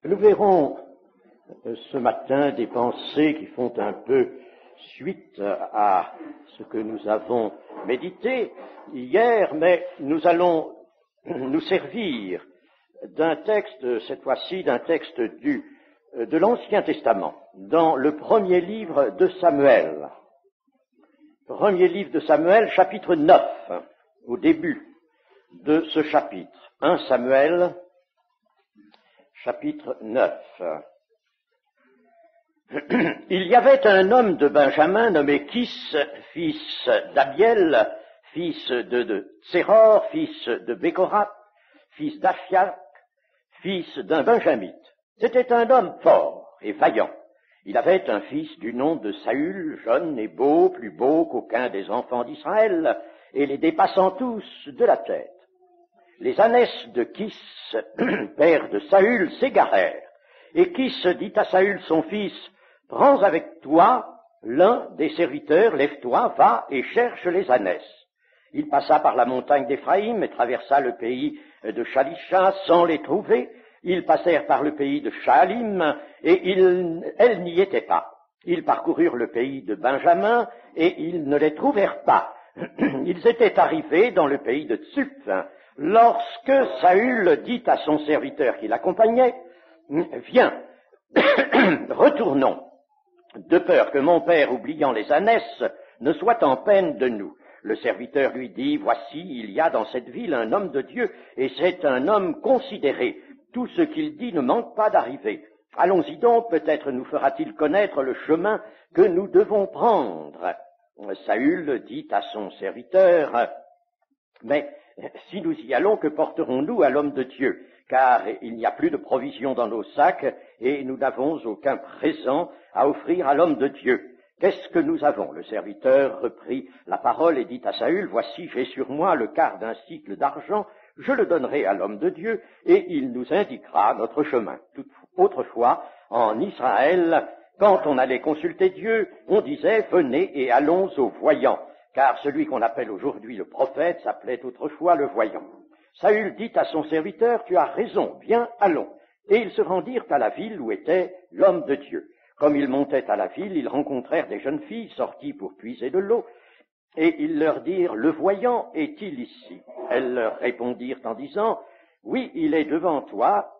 Nous verrons ce matin des pensées qui font un peu suite à ce que nous avons médité hier, mais nous allons nous servir d'un texte, cette fois-ci d'un texte de l'Ancien Testament, dans le premier livre de Samuel. Premier livre de Samuel, chapitre 9, au début de ce chapitre. 1 Samuel, chapitre 9. Il y avait un homme de Benjamin nommé Kis, fils d'Abiel, fils de Tséror, fils de Bécorath, fils d'Aphiac, fils d'un Benjamite. C'était un homme fort et vaillant. Il avait un fils du nom de Saül, jeune et beau, plus beau qu'aucun des enfants d'Israël, et les dépassant tous de la tête. Les ânesses de Kis, père de Saül, s'égarèrent, et Kis dit à Saül son fils, « Prends avec toi l'un des serviteurs, lève-toi, va et cherche les ânesses. » Il passa par la montagne d'Éphraïm et traversa le pays de Shalisha sans les trouver. Ils passèrent par le pays de Shaalim, et elles n'y étaient pas. Ils parcoururent le pays de Benjamin, et ils ne les trouvèrent pas. Ils étaient arrivés dans le pays de Tsuph, lorsque Saül dit à son serviteur qui l'accompagnait, « Viens, retournons, de peur que mon père, oubliant les ânesses, ne soit en peine de nous. » Le serviteur lui dit, « Voici, il y a dans cette ville un homme de Dieu, et c'est un homme considéré. Tout ce qu'il dit ne manque pas d'arriver. Allons-y donc, peut-être nous fera-t-il connaître le chemin que nous devons prendre. » Saül dit à son serviteur, « Mais si nous y allons, que porterons-nous à l'homme de Dieu? Car il n'y a plus de provisions dans nos sacs, et nous n'avons aucun présent à offrir à l'homme de Dieu. Qu'est-ce que nous avons ?» Le serviteur reprit la parole et dit à Saül, « Voici, j'ai sur moi le quart d'un sicle d'argent, je le donnerai à l'homme de Dieu, et il nous indiquera notre chemin. » Autrefois, en Israël, quand on allait consulter Dieu, on disait, « Venez et allons au voyant. » Car celui qu'on appelle aujourd'hui le prophète s'appelait autrefois le voyant. Saül dit à son serviteur, « Tu as raison, viens, allons. » Et ils se rendirent à la ville où était l'homme de Dieu. Comme ils montaient à la ville, ils rencontrèrent des jeunes filles sorties pour puiser de l'eau, et ils leur dirent, « Le voyant est-il ici ?» Elles leur répondirent en disant, « Oui, il est devant toi,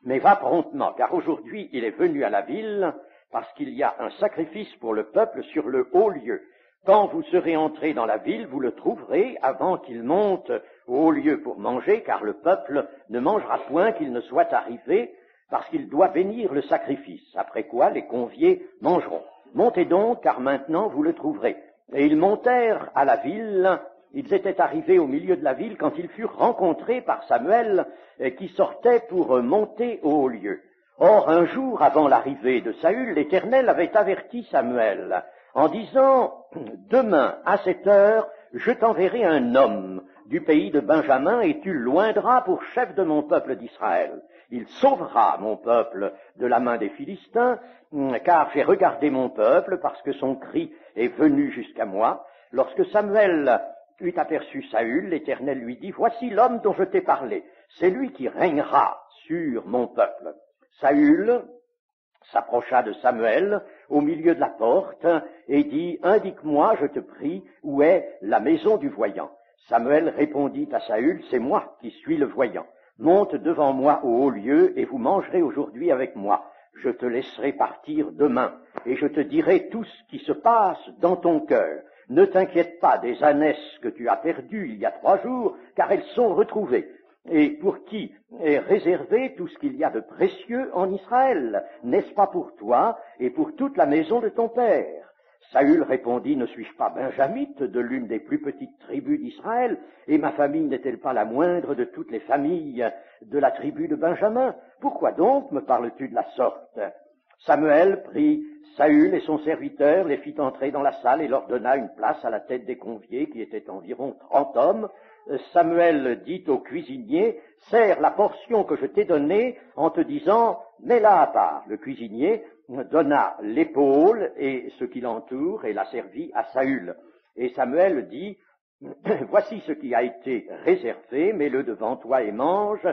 mais va promptement, car aujourd'hui il est venu à la ville, parce qu'il y a un sacrifice pour le peuple sur le haut lieu. Quand vous serez entrés dans la ville, vous le trouverez avant qu'il monte au haut lieu pour manger, car le peuple ne mangera point qu'il ne soit arrivé, parce qu'il doit bénir le sacrifice. Après quoi, les conviés mangeront. Montez donc, car maintenant vous le trouverez. » Et ils montèrent à la ville. Ils étaient arrivés au milieu de la ville quand ils furent rencontrés par Samuel, qui sortait pour monter au haut lieu. Or, un jour avant l'arrivée de Saül, l'Éternel avait averti Samuel en disant, « Demain, à cette heure, je t'enverrai un homme du pays de Benjamin, et tu l'oindras pour chef de mon peuple d'Israël. Il sauvera mon peuple de la main des Philistins, car j'ai regardé mon peuple, parce que son cri est venu jusqu'à moi. » Lorsque Samuel eut aperçu Saül, l'Éternel lui dit, « Voici l'homme dont je t'ai parlé, c'est lui qui régnera sur mon peuple. » Saül s'approcha de Samuel au milieu de la porte et dit, « Indique-moi, je te prie, où est la maison du voyant. » Samuel répondit à Saül, « C'est moi qui suis le voyant. Monte devant moi au haut lieu, et vous mangerez aujourd'hui avec moi. Je te laisserai partir demain, et je te dirai tout ce qui se passe dans ton cœur. Ne t'inquiète pas des ânesses que tu as perdues il y a 3 jours, car elles sont retrouvées. Et pour qui est réservé tout ce qu'il y a de précieux en Israël? N'est-ce pas pour toi et pour toute la maison de ton père? » Saül répondit, « Ne suis-je pas benjamite de l'une des plus petites tribus d'Israël, et ma famille n'est-elle pas la moindre de toutes les familles de la tribu de Benjamin? Pourquoi donc me parles-tu de la sorte ?» Samuel prit Saül et son serviteur, les fit entrer dans la salle et leur donna une place à la tête des conviés, qui étaient environ 30 hommes. Samuel dit au cuisinier, « Sers la portion que je t'ai donnée en te disant, mets-la à part. » Le cuisinier donna l'épaule et ce qui l'entoure et la servit à Saül. Et Samuel dit, « Voici ce qui a été réservé, mets-le devant toi et mange.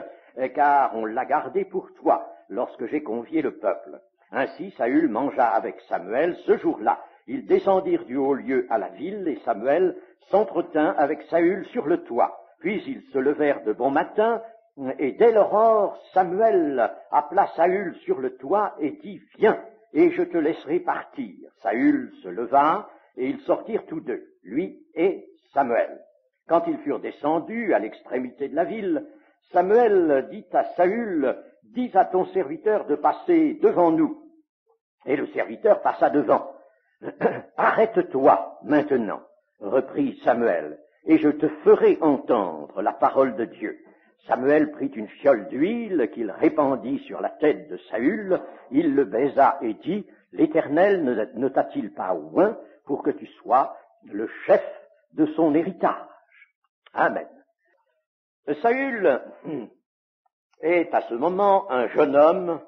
car on l'a gardé pour toi lorsque j'ai convié le peuple. » Ainsi Saül mangea avec Samuel ce jour-là. Ils descendirent du haut lieu à la ville, et Samuel s'entretint avec Saül sur le toit. Puis ils se levèrent de bon matin, et dès l'aurore, Samuel appela Saül sur le toit et dit « Viens, et je te laisserai partir. » Saül se leva, et ils sortirent tous deux, lui et Samuel. Quand ils furent descendus à l'extrémité de la ville, Samuel dit à Saül, « Dis à ton serviteur de passer devant nous. » Et le serviteur passa devant. « Arrête-toi maintenant, reprit Samuel, et je te ferai entendre la parole de Dieu. » Samuel prit une fiole d'huile qu'il répandit sur la tête de Saül, il le baisa et dit, « L'Éternel ne t'a-t-il pas oint pour que tu sois le chef de son héritage? » Amen. Saül est à ce moment un jeune homme,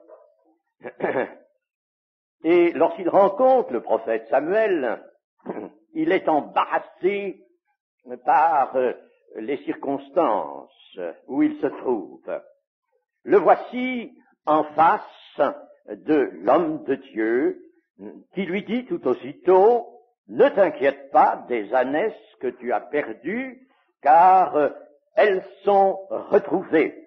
et lorsqu'il rencontre le prophète Samuel, il est embarrassé par les circonstances où il se trouve. Le voici en face de l'homme de Dieu qui lui dit tout aussitôt, « Ne t'inquiète pas des ânesses que tu as perdues, car elles sont retrouvées.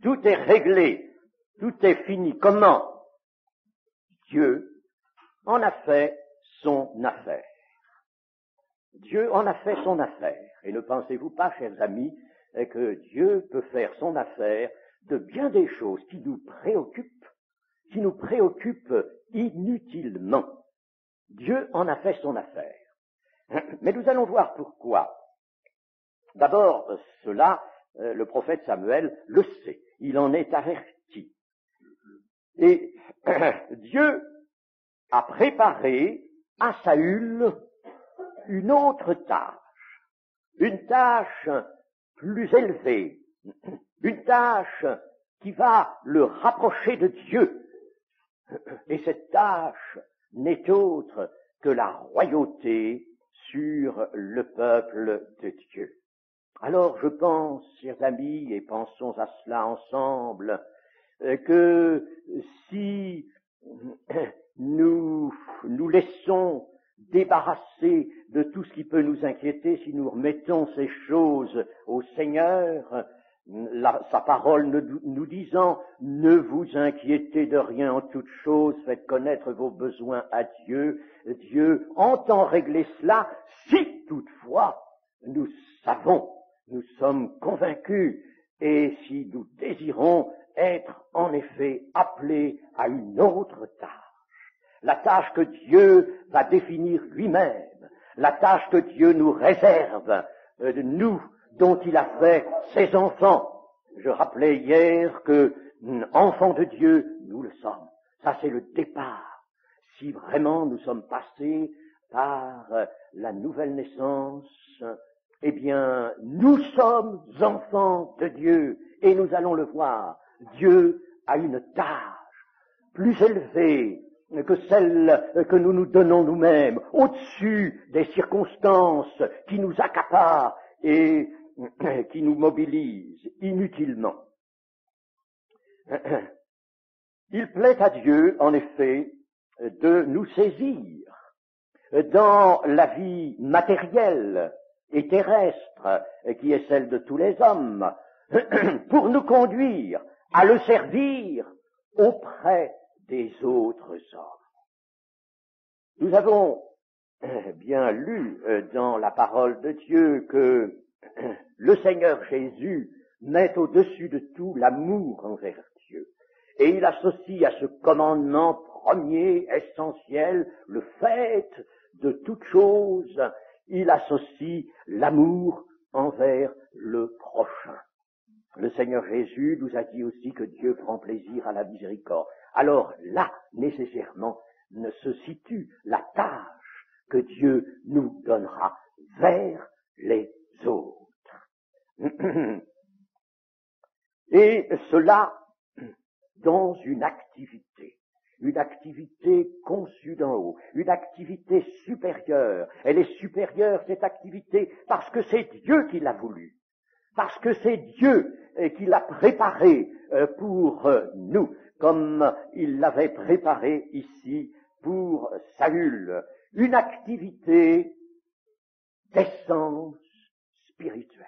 Tout est réglé, tout est fini. » Comment? Dieu en a fait son affaire. Dieu en a fait son affaire. Et ne pensez-vous pas, chers amis, que Dieu peut faire son affaire de bien des choses qui nous préoccupent inutilement. Dieu en a fait son affaire. Mais nous allons voir pourquoi. D'abord, cela, le prophète Samuel le sait. Il en est averti. Et Dieu a préparé à Saül une autre tâche, une tâche plus élevée, une tâche qui va le rapprocher de Dieu. Et cette tâche n'est autre que la royauté sur le peuple de Dieu. Alors je pense, chers amis, et pensons à cela ensemble, que si nous nous laissons débarrasser de tout ce qui peut nous inquiéter, si nous remettons ces choses au Seigneur, sa parole nous disant « Ne vous inquiétez de rien en toute chose, faites connaître vos besoins à Dieu. » Dieu entend régler cela si toutefois nous savons, nous sommes convaincus, et si nous désirons être en effet appelés à une autre tâche. La tâche que Dieu va définir lui-même, la tâche que Dieu nous réserve, nous, dont il a fait ses enfants. Je rappelais hier que, enfants de Dieu, nous le sommes. Ça, c'est le départ. Si vraiment nous sommes passés par la nouvelle naissance, eh bien, nous sommes enfants de Dieu, et nous allons le voir. Dieu a une tâche plus élevée que celle que nous nous donnons nous-mêmes, au-dessus des circonstances qui nous accaparent et qui nous mobilisent inutilement. Il plaît à Dieu, en effet, de nous saisir dans la vie matérielle et terrestre qui est celle de tous les hommes, pour nous conduire à le servir auprès des autres hommes. Nous avons bien lu dans la parole de Dieu que le Seigneur Jésus met au-dessus de tout l'amour envers Dieu. Et il associe à ce commandement premier, essentiel, le fait de toute chose, il associe l'amour envers le prochain. Le Seigneur Jésus nous a dit aussi que Dieu prend plaisir à la miséricorde. Alors là, nécessairement, ne se situe la tâche que Dieu nous donnera vers les autres. Et cela dans une activité conçue d'en haut, une activité supérieure. Elle est supérieure, cette activité, parce que c'est Dieu qui l'a voulu. parce que c'est Dieu qui l'a préparé pour nous, comme il l'avait préparé ici pour Saül, une activité d'essence spirituelle.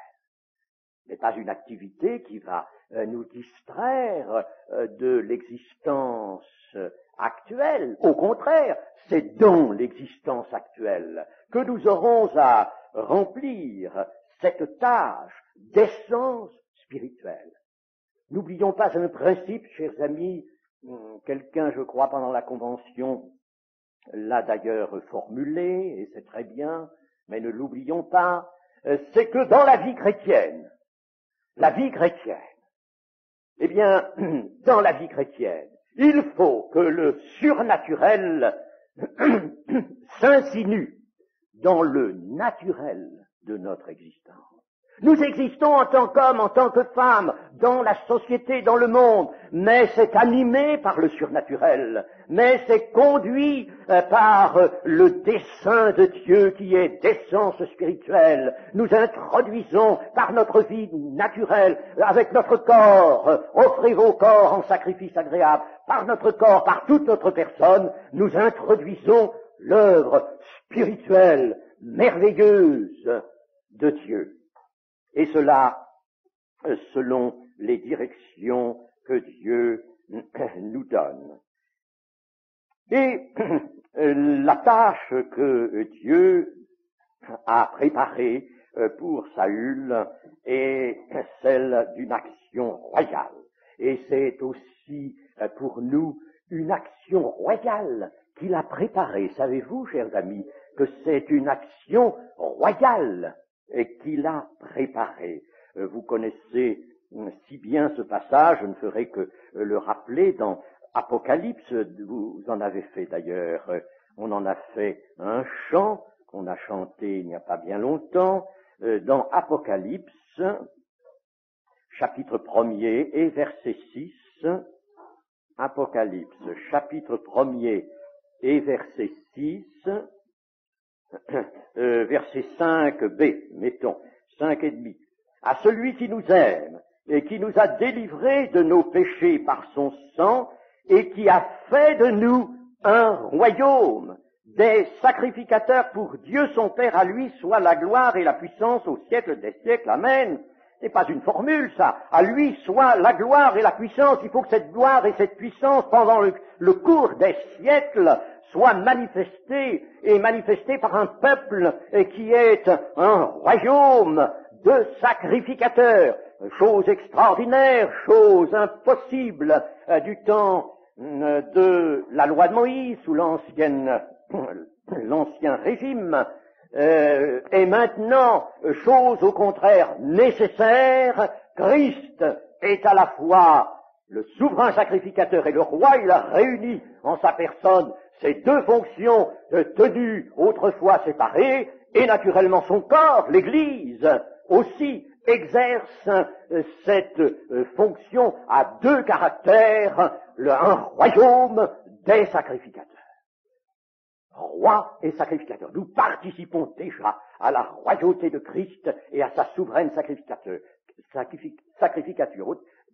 Ce n'est pas une activité qui va nous distraire de l'existence actuelle. Au contraire, c'est dans l'existence actuelle que nous aurons à remplir cette tâche d'essence spirituelle. N'oublions pas un principe, chers amis, quelqu'un, je crois, pendant la Convention, l'a d'ailleurs formulé, et c'est très bien, mais ne l'oublions pas, c'est que dans la vie chrétienne, eh bien, dans la vie chrétienne, il faut que le surnaturel s'insinue dans le naturel de notre existence. Nous existons en tant qu'hommes, en tant que femmes, dans la société, dans le monde, mais c'est animé par le surnaturel, mais c'est conduit par le dessein de Dieu qui est d'essence spirituelle. Nous introduisons par notre vie naturelle, avec notre corps, offrez vos corps en sacrifice agréable, par notre corps, par toute notre personne, nous introduisons l'œuvre spirituelle, merveilleuse de Dieu. Et cela, selon les directions que Dieu nous donne. Et la tâche que Dieu a préparée pour Saül est celle d'une action royale. Et c'est aussi pour nous une action royale qu'il a préparée. Savez-vous, chers amis, que c'est une action royale qu'il a préparée. Vous connaissez si bien ce passage, je ne ferai que le rappeler dans Apocalypse, vous en avez fait d'ailleurs, on en a fait un chant qu'on a chanté il n'y a pas bien longtemps, dans Apocalypse, chapitre 1er et verset 6, Apocalypse, chapitre 1er et verset 6, verset 5b, mettons, 5 et demi. À celui qui nous aime et qui nous a délivrés de nos péchés par son sang et qui a fait de nous un royaume, des sacrificateurs pour Dieu son Père, à lui soit la gloire et la puissance au siècle des siècles. Amen. C'est pas une formule, ça. À lui soit la gloire et la puissance. Il faut que cette gloire et cette puissance, pendant le cours des siècles, soient manifestées, et manifestées par un peuple qui est un royaume de sacrificateurs. Chose extraordinaire, chose impossible du temps de la loi de Moïse sous l'ancien régime. Et maintenant, chose au contraire nécessaire, Christ est à la fois le souverain sacrificateur et le roi. Il a réuni en sa personne ces deux fonctions tenues autrefois séparées, et naturellement son corps, l'Église, aussi exerce cette fonction à deux caractères, un royaume des sacrificateurs. Roi et sacrificateur. Nous participons déjà à la royauté de Christ et à sa souveraine sacrificature.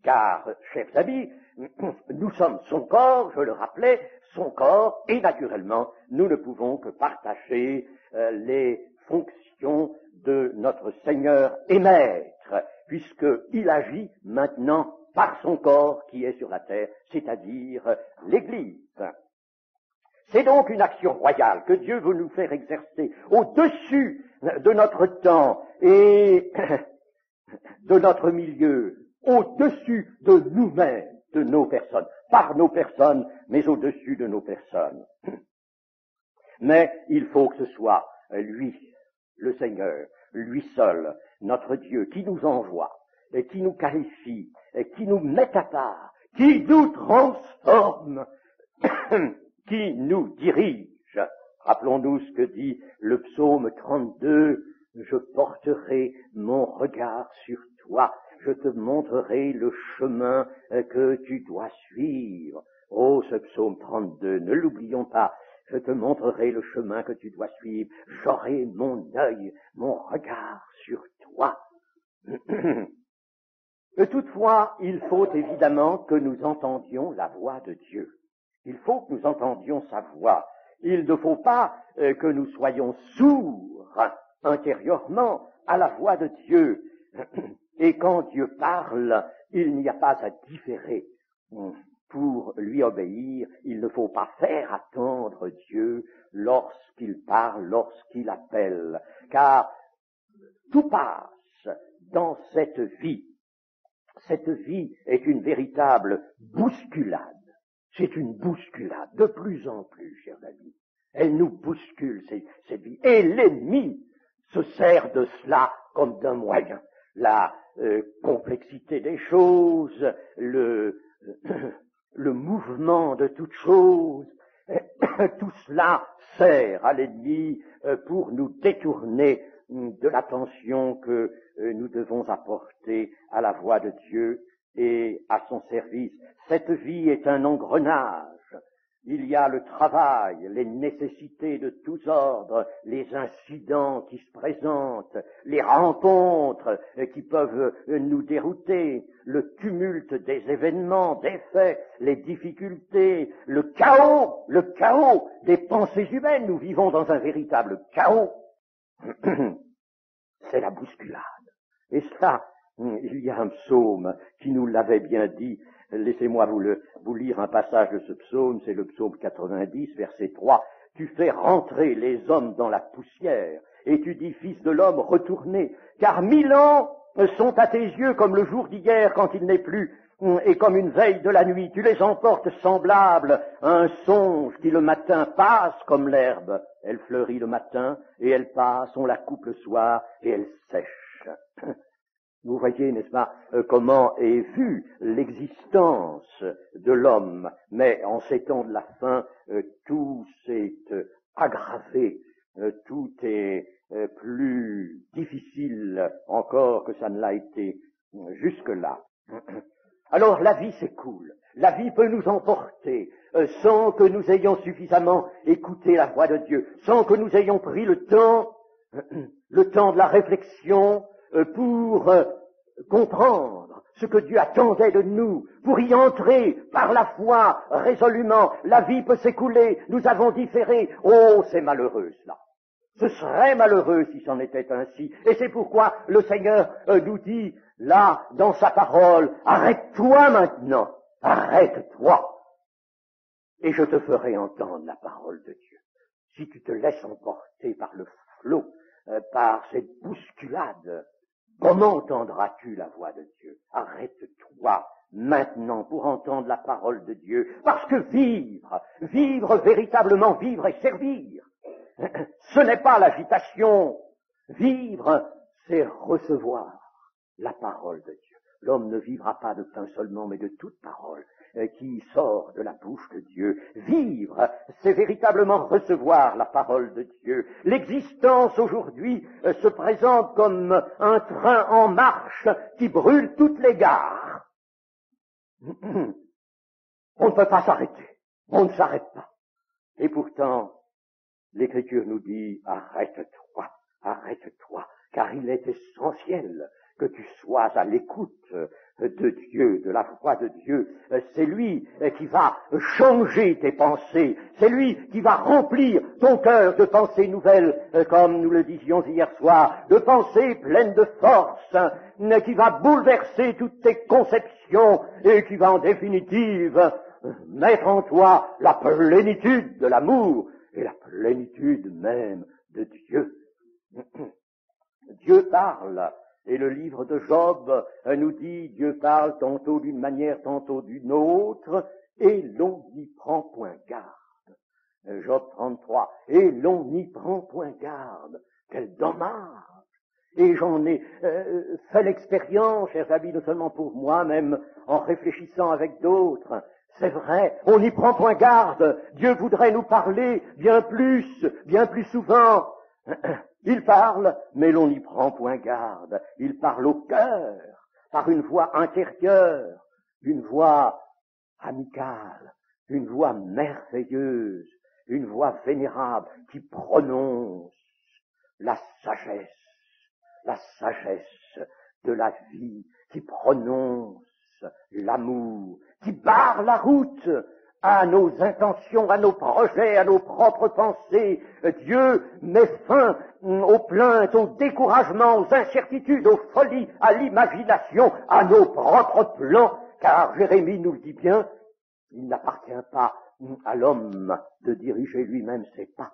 Car, chers amis, nous sommes son corps, je le rappelais, son corps, et naturellement, nous ne pouvons que partager les fonctions de notre Seigneur et Maître, puisqu'il agit maintenant par son corps qui est sur la terre, c'est-à-dire l'Église. C'est donc une action royale que Dieu veut nous faire exercer au-dessus de notre temps et de notre milieu, au-dessus de nous-mêmes, de nos personnes, par nos personnes, mais au-dessus de nos personnes. Mais il faut que ce soit lui, le Seigneur, lui seul, notre Dieu, qui nous envoie, et qui nous qualifie, et qui nous met à part, qui nous transforme, qui nous dirige. Rappelons-nous ce que dit le psaume 32, « Je porterai mon regard sur toi, je te montrerai le chemin que tu dois suivre. » Oh, ce psaume 32, ne l'oublions pas, « Je te montrerai le chemin que tu dois suivre, j'aurai mon œil, mon regard sur toi. » Toutefois, il faut évidemment que nous entendions la voix de Dieu. Il faut que nous entendions sa voix. Il ne faut pas que nous soyons sourds intérieurement à la voix de Dieu. Et quand Dieu parle, il n'y a pas à différer. Pour lui obéir, il ne faut pas faire attendre Dieu lorsqu'il parle, lorsqu'il appelle, car tout passe dans cette vie. Cette vie est une véritable bousculade. C'est une bousculade, de plus en plus, chers amis. Elle nous bouscule, cette vie. Et l'ennemi se sert de cela comme d'un moyen. La complexité des choses, le mouvement de toutes choses, tout cela sert à l'ennemi pour nous détourner de l'attention que nous devons apporter à la voix de Dieu et à son service. Cette vie est un engrenage. Il y a le travail, les nécessités de tous ordres, les incidents qui se présentent, les rencontres qui peuvent nous dérouter, le tumulte des événements, des faits, les difficultés, le chaos des pensées humaines. Nous vivons dans un véritable chaos. C'est la bousculade. Et cela, il y a un psaume qui nous l'avait bien dit. Laissez-moi vous lire un passage de ce psaume, c'est le psaume 90, verset 3. Tu fais rentrer les hommes dans la poussière, et tu dis, fils de l'homme, retournez, car 1000 ans sont à tes yeux comme le jour d'hier quand il n'est plus, et comme une veille de la nuit. Tu les emportes semblables à un songe qui le matin passe comme l'herbe. Elle fleurit le matin, et elle passe, on la coupe le soir, et elle sèche. Vous voyez, n'est-ce pas, comment est vue l'existence de l'homme. Mais en ces temps de la fin, tout s'est aggravé, tout est plus difficile encore que ça ne l'a été jusque-là. Alors la vie s'écoule, la vie peut nous emporter sans que nous ayons suffisamment écouté la voix de Dieu, sans que nous ayons pris le temps de la réflexion pour comprendre ce que Dieu attendait de nous, pour y entrer par la foi résolument. La vie peut s'écouler, nous avons différé. Oh, c'est malheureux cela. Ce serait malheureux si c'en était ainsi. Et c'est pourquoi le Seigneur nous dit, là, dans sa parole, arrête-toi maintenant, arrête-toi, et je te ferai entendre la parole de Dieu. Si tu te laisses emporter par le flot, par cette bousculade, comment entendras-tu la voix de Dieu? Arrête-toi maintenant pour entendre la parole de Dieu, parce que vivre véritablement, vivre et servir, ce n'est pas l'agitation. Vivre, c'est recevoir la parole de Dieu. L'homme ne vivra pas de pain seulement, mais de toute parole qui sort de la bouche de Dieu. Vivre, c'est véritablement recevoir la parole de Dieu. L'existence aujourd'hui se présente comme un train en marche qui brûle toutes les gares. On ne peut pas s'arrêter. On ne s'arrête pas. Et pourtant, l'Écriture nous dit, arrête-toi, car il est essentiel que tu sois à l'écoute de Dieu, de la voix de Dieu. C'est lui qui va changer tes pensées, c'est lui qui va remplir ton cœur de pensées nouvelles, comme nous le disions hier soir, de pensées pleines de force, qui va bouleverser toutes tes conceptions et qui va en définitive mettre en toi la plénitude de l'amour et la plénitude même de Dieu. Dieu parle, et le livre de Job nous dit, Dieu parle tantôt d'une manière, tantôt d'une autre, et l'on n'y prend point garde. Job 33, et l'on n'y prend point garde. Quel dommage! Et j'en ai fait l'expérience, chers amis, non seulement pour moi, même en réfléchissant avec d'autres. C'est vrai, on n'y prend point garde. Dieu voudrait nous parler bien plus souvent. Il parle, mais l'on n'y prend point garde. Il parle au cœur, par une voix intérieure, une voix amicale, une voix merveilleuse, une voix vénérable qui prononce la sagesse de la vie, qui prononce l'amour, qui barre la route à nos intentions, à nos projets, à nos propres pensées. Dieu met fin aux plaintes, aux découragements, aux incertitudes, aux folies, à l'imagination, à nos propres plans, car Jérémie nous le dit bien, il n'appartient pas à l'homme de diriger lui-même ses pas.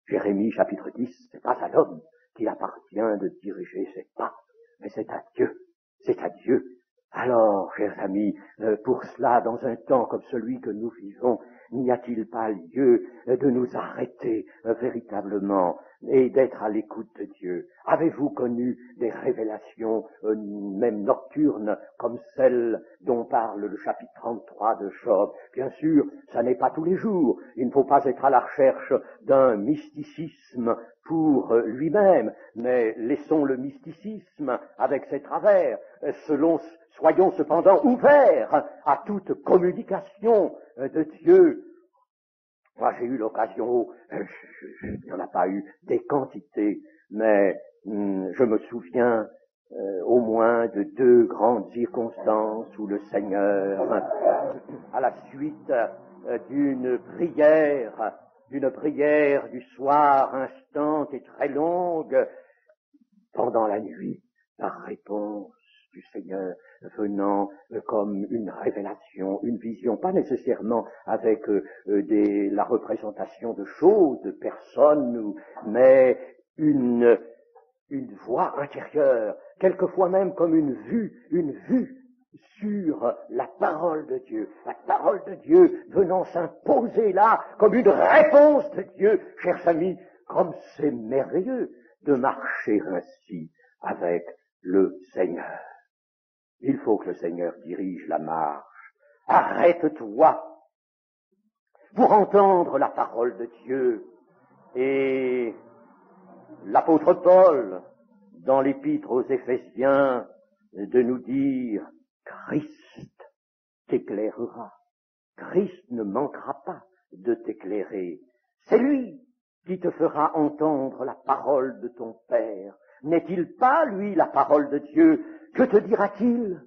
Jérémie chapitre 10, c'est pas à l'homme qu'il appartient de diriger ses pas, mais c'est à Dieu, c'est à Dieu. Alors, chers amis, pour cela, dans un temps comme celui que nous vivons, n'y a-t-il pas lieu de nous arrêter véritablement et d'être à l'écoute de Dieu? Avez-vous connu des révélations, même nocturnes, comme celle dont parle le chapitre 33 de Job? Bien sûr, ça n'est pas tous les jours. Il ne faut pas être à la recherche d'un mysticisme pour lui-même, mais laissons le mysticisme avec ses travers, soyons cependant ouverts à toute communication de Dieu. Moi, j'ai eu l'occasion, il n'y en a pas eu des quantités, mais je me souviens au moins de 2 grandes circonstances où le Seigneur, à la suite d'une prière du soir instante et très longue, pendant la nuit, par réponse du Seigneur venant comme une révélation, une vision, pas nécessairement avec la représentation de choses, de personnes, mais une voix intérieure, quelquefois même comme une vue sur la parole de Dieu venant s'imposer là comme une réponse de Dieu. Chers amis, comme c'est merveilleux de marcher ainsi avec le Seigneur. Il faut que le Seigneur dirige la marche. Arrête-toi pour entendre la parole de Dieu. Et l'apôtre Paul, dans l'épître aux Éphésiens, de nous dire « Christ t'éclairera ». Christ ne manquera pas de t'éclairer. C'est lui qui te fera entendre la parole de ton Père. N'est-il pas, lui, la parole de Dieu? Que te dira-t-il?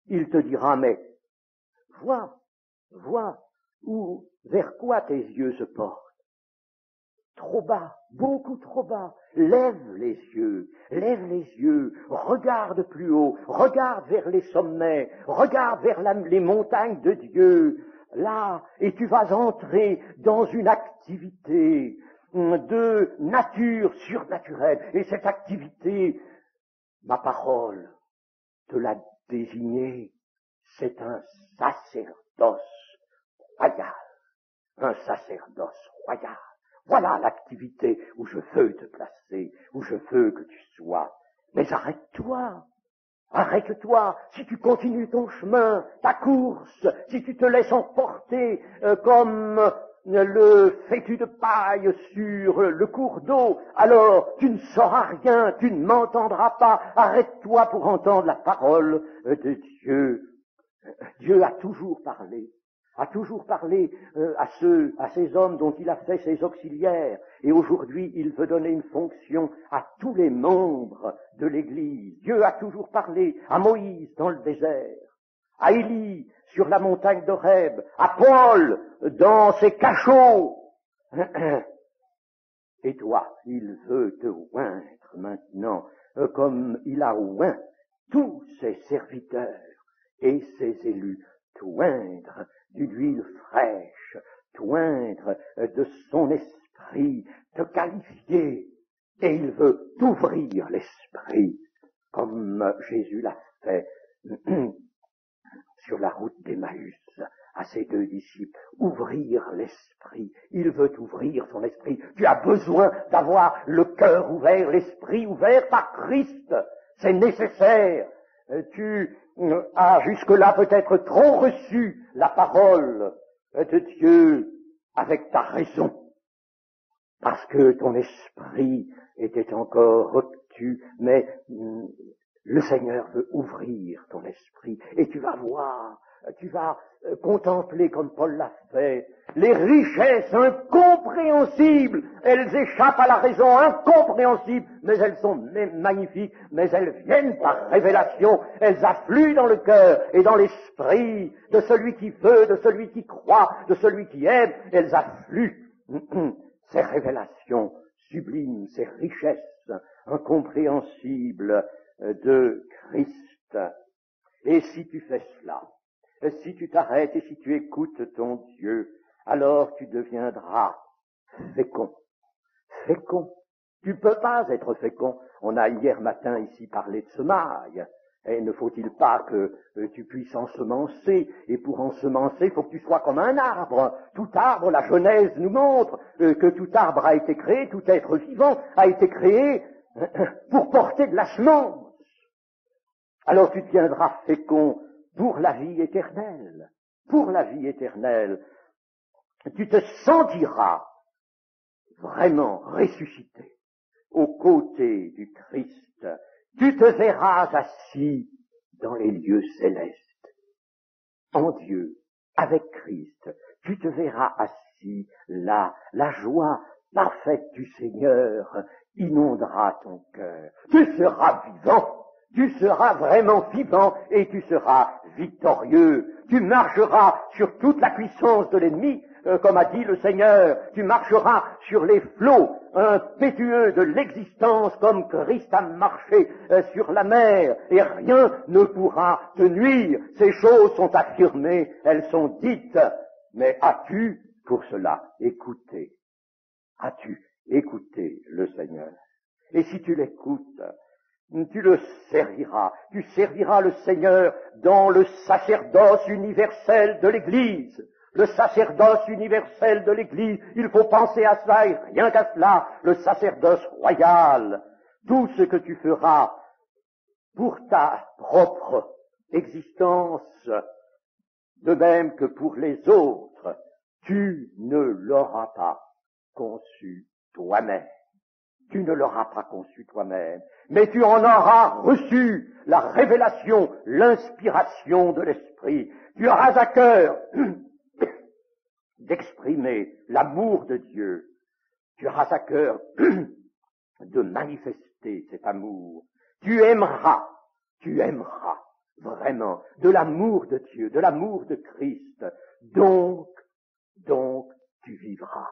Il te dira, mais vois, vers quoi tes yeux se portent. Trop bas, beaucoup trop bas. Lève les yeux, regarde plus haut, regarde vers les sommets, regarde vers les montagnes de Dieu. Là, et tu vas entrer dans une activité de nature surnaturelle. Et cette activité, ma parole te l'a désignée, c'est un sacerdoce royal. Un sacerdoce royal. Voilà l'activité où je veux te placer, où je veux que tu sois. Mais arrête-toi, si tu continues ton chemin, ta course, si tu te laisses emporter comme le fétu de paille sur le cours d'eau, alors tu ne sauras rien, tu ne m'entendras pas. Arrête-toi pour entendre la parole de Dieu. Dieu a toujours parlé à ces hommes dont il a fait ses auxiliaires. Et aujourd'hui, il veut donner une fonction à tous les membres de l'Église. Dieu a toujours parlé à Moïse dans le désert, à Élie sur la montagne d'Horeb, à Paul dans ses cachots. Et toi, il veut te oindre maintenant, comme il a oint tous ses serviteurs et ses élus, t'oindre d'une huile fraîche, t'oindre de son esprit, te qualifier. Et il veut t'ouvrir l'esprit, comme Jésus l'a fait sur la route d'Emmaüs à ses 2 disciples. Ouvrir l'esprit. Il veut ouvrir ton esprit. Tu as besoin d'avoir le cœur ouvert, l'esprit ouvert par Christ. C'est nécessaire. Tu as jusque-là peut-être trop reçu la parole de Dieu avec ta raison, parce que ton esprit était encore obtus, mais le Seigneur veut ouvrir ton esprit, et tu vas voir, tu vas contempler, comme Paul l'a fait, les richesses incommensurables incompréhensibles. Elles échappent à la raison, incompréhensibles, mais elles sont magnifiques, mais elles viennent par révélation, elles affluent dans le cœur et dans l'esprit de celui qui veut, de celui qui croit, de celui qui aime, elles affluent. Ces révélations sublimes, ces richesses incompréhensibles de Christ. Et si tu fais cela, si tu t'arrêtes et si tu écoutes ton Dieu, alors tu deviendras fécond. Fécond. Tu peux pas être fécond. On a hier matin ici parlé de semailles. Et ne faut-il pas que tu puisses ensemencer? Et pour ensemencer, il faut que tu sois comme un arbre. Tout arbre, la Genèse nous montre que tout arbre a été créé, tout être vivant a été créé pour porter de la semence. Alors tu deviendras fécond pour la vie éternelle. Pour la vie éternelle. Tu te sentiras vraiment ressuscité aux côtés du Christ. Tu te verras assis dans les lieux célestes, en Dieu, avec Christ. Tu te verras assis là. La joie parfaite du Seigneur inondera ton cœur. Tu seras vivant. Tu seras vraiment vivant et tu seras victorieux. Tu marcheras sur toute la puissance de l'ennemi, comme a dit le Seigneur. Tu marcheras sur les flots impétueux de l'existence comme Christ a marché sur la mer et rien ne pourra te nuire. Ces choses sont affirmées, elles sont dites. Mais as-tu pour cela écouté? As-tu écouté le Seigneur? Et si tu l'écoutes, tu le serviras. Tu serviras le Seigneur dans le sacerdoce universel de l'Église. Le sacerdoce universel de l'Église, il faut penser à cela et rien qu'à cela, le sacerdoce royal. Tout ce que tu feras pour ta propre existence, de même que pour les autres, tu ne l'auras pas conçu toi-même. Tu ne l'auras pas conçu toi-même, mais tu en auras reçu la révélation, l'inspiration de l'Esprit. Tu auras à cœur d'exprimer l'amour de Dieu. Tu auras à cœur de manifester cet amour. Tu aimeras vraiment de l'amour de Dieu, de l'amour de Christ. Donc, tu vivras.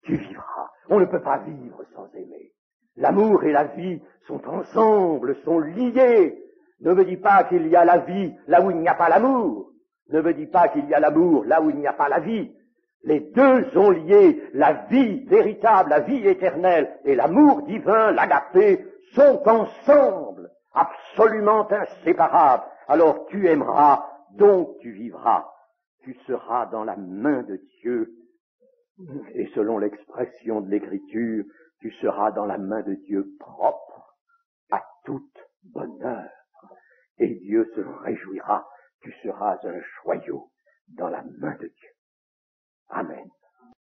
Tu vivras. On ne peut pas vivre sans aimer. L'amour et la vie sont ensemble, sont liés. Ne me dis pas qu'il y a la vie là où il n'y a pas l'amour. Ne me dis pas qu'il y a l'amour là où il n'y a pas la vie. Les deux sont liés. La vie véritable, la vie éternelle et l'amour divin, l'agapé, sont ensemble, absolument inséparables. Alors tu aimeras, donc tu vivras. Tu seras dans la main de Dieu. Et selon l'expression de l'Écriture, tu seras dans la main de Dieu propre à toute bonheur. Et Dieu se réjouira, tu seras un joyau dans la main de Dieu. Amen.